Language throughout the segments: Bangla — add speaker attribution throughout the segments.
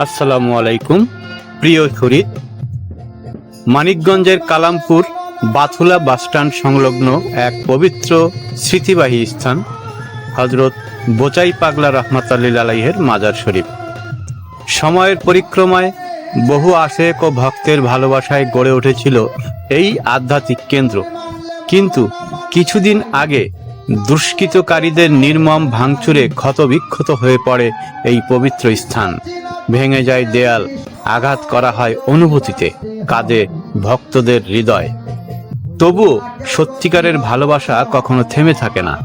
Speaker 1: আসসালামু আলাইকুম প্রিয় শরীদ। মানিকগঞ্জের কালামপুর বাথুলা বাসস্ট্যান্ড সংলগ্ন এক পবিত্র স্মৃতিবাহী স্থান হযরত বোচাই পাগলা রহমাতুল্লাহ আলাইহির মাজার শরীফ। সময়ের পরিক্রমায় বহু আশেক ও ভক্তের ভালোবাসায় গড়ে উঠেছিল এই আধ্যাত্মিক কেন্দ্র, কিন্তু কিছুদিন আগে দুষ্কৃতকারীদের নির্মম ভাঙচুরে ক্ষতবিক্ষত হয়ে পড়ে এই পবিত্র স্থান। ভেঙে যায় দেয়াল, আঘাত করা হয় অনুভূতিতে, কাঁদে ভক্তদের হৃদয়। তবুও সত্যিকারের ভালোবাসা কখনো থেমে থাকে না।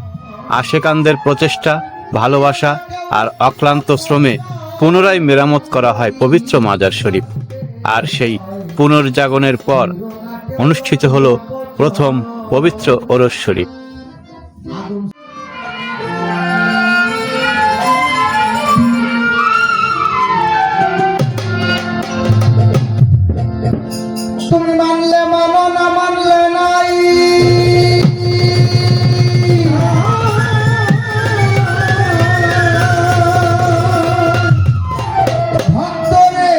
Speaker 1: আশেকানদের প্রচেষ্টা, ভালোবাসা আর অক্লান্ত শ্রমে পুনরায় মেরামত করা হয় পবিত্র মাজার শরীফ। আর সেই পুনর্জাগরণের পর অনুষ্ঠিত হলো প্রথম পবিত্র ওরস শরীফ।
Speaker 2: তুমি মানলে মানো, না মানলে নাই। ভক্তরে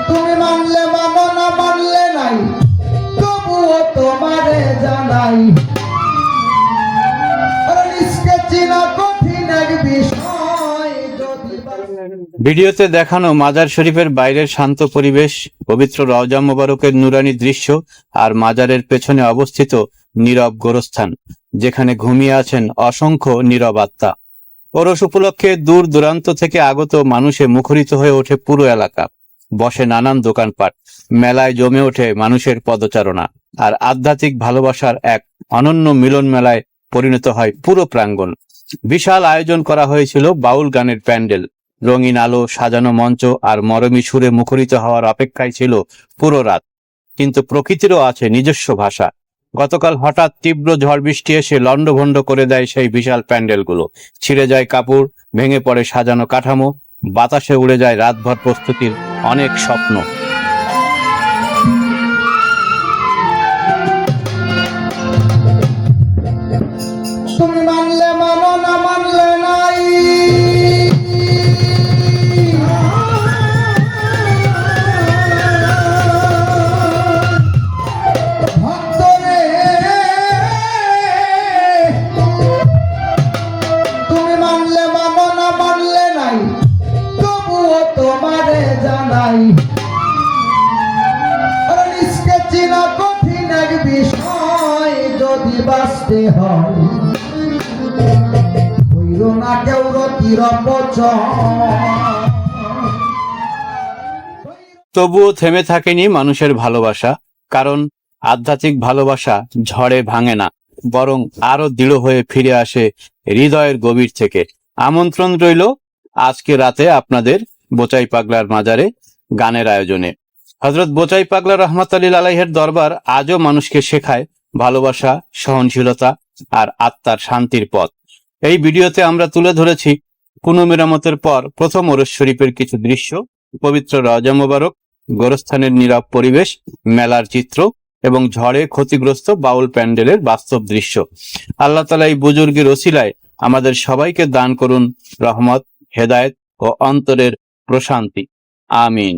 Speaker 2: তুমি মানলে মানো, না মানলে নাই, তবুও তোমারে জানাই নিষ্কে চিনা কঠিন এক বিষয়।
Speaker 1: ভিডিওতে দেখানো মাজার শরীফের বাইরের শান্ত পরিবেশ, পবিত্র রওজা মোবারকের নুরানি দৃশ্য আর মাজারের পেছনে অবস্থিত নীরব গোরস্থান, যেখানে ঘুমিয়ে আছেন অসংখ্য নীরব আত্মা। ওরস উপলক্ষে দূর দূরান্ত থেকে আগত মানুষে মুখরিত হয়ে ওঠে পুরো এলাকা। বসে নানান দোকানপাট, মেলায় জমে ওঠে মানুষের পদচারণা, আর আধ্যাত্মিক ভালোবাসার এক অনন্য মিলন মেলায় পরিণত হয় পুরো প্রাঙ্গণ। বিশাল আয়োজন করা হয়েছিল বাউল গানের প্যান্ডেল, রঙিন আলো, সাজানো মঞ্চ আর মরমী সুরে মুখরিত হওয়ার অপেক্ষায় ছিল পুরো রাত। কিন্তু প্রকৃতিরও আছে নিজস্ব ভাষা। গতকাল হঠাৎ তীব্র ঝড় বৃষ্টি এসে লণ্ডভণ্ড করে দেয় সেই বিশাল প্যান্ডেলগুলো। ছিঁড়ে যায় কাপড়, ভেঙে পড়ে সাজানো কাঠামো, বাতাসে উড়ে যায় রাতভর প্রস্তুতির অনেক স্বপ্ন।
Speaker 2: তুমি মানলে মানো, না মানলে নাই। ভক্তরে তুমি মানলে মানো, না মানলে নাই, তবুও তোমারে জানাই নিষ্কে চিনা কঠিন এক বিষয়। যদি বাঁচতে হয় না কেউ রতির
Speaker 1: তবুও থেমে থাকেনি মানুষের ভালোবাসা, কারণ আধ্যাত্মিক ভালোবাসা ঝড়ে ভাঙে না, বরং আরো দৃঢ় হয়ে ফিরে আসে হৃদয়ের গভীর থেকে। আমন্ত্রণ রইল আজকে রাতে আপনাদের বোচাই পাগলার মাজারে গানের আয়োজনে। হযরত বোচাই পাগলা রহমাতুল্লাহ আলাইহির দরবার আজও মানুষকে শেখায় ভালোবাসা, সহনশীলতা আর আত্মার শান্তির পথ। এই ভিডিওতে আমরা তুলে ধরেছি পুনঃমেরামতের পর প্রথম ওরস শরীফের কিছু দৃশ্য, পবিত্র রওজা মোবারক, গোরস্থানের নীরব পরিবেশ, মেলার চিত্র এবং ঝড়ে ক্ষতিগ্রস্ত বাউল প্যান্ডেলের বাস্তব দৃশ্য। আল্লাহ তাআলা এই বুজুর্গের ওসিলায় আমাদের সবাইকে দান করুন রহমত, হেদায়েত ও অন্তরের প্রশান্তি। আমিন।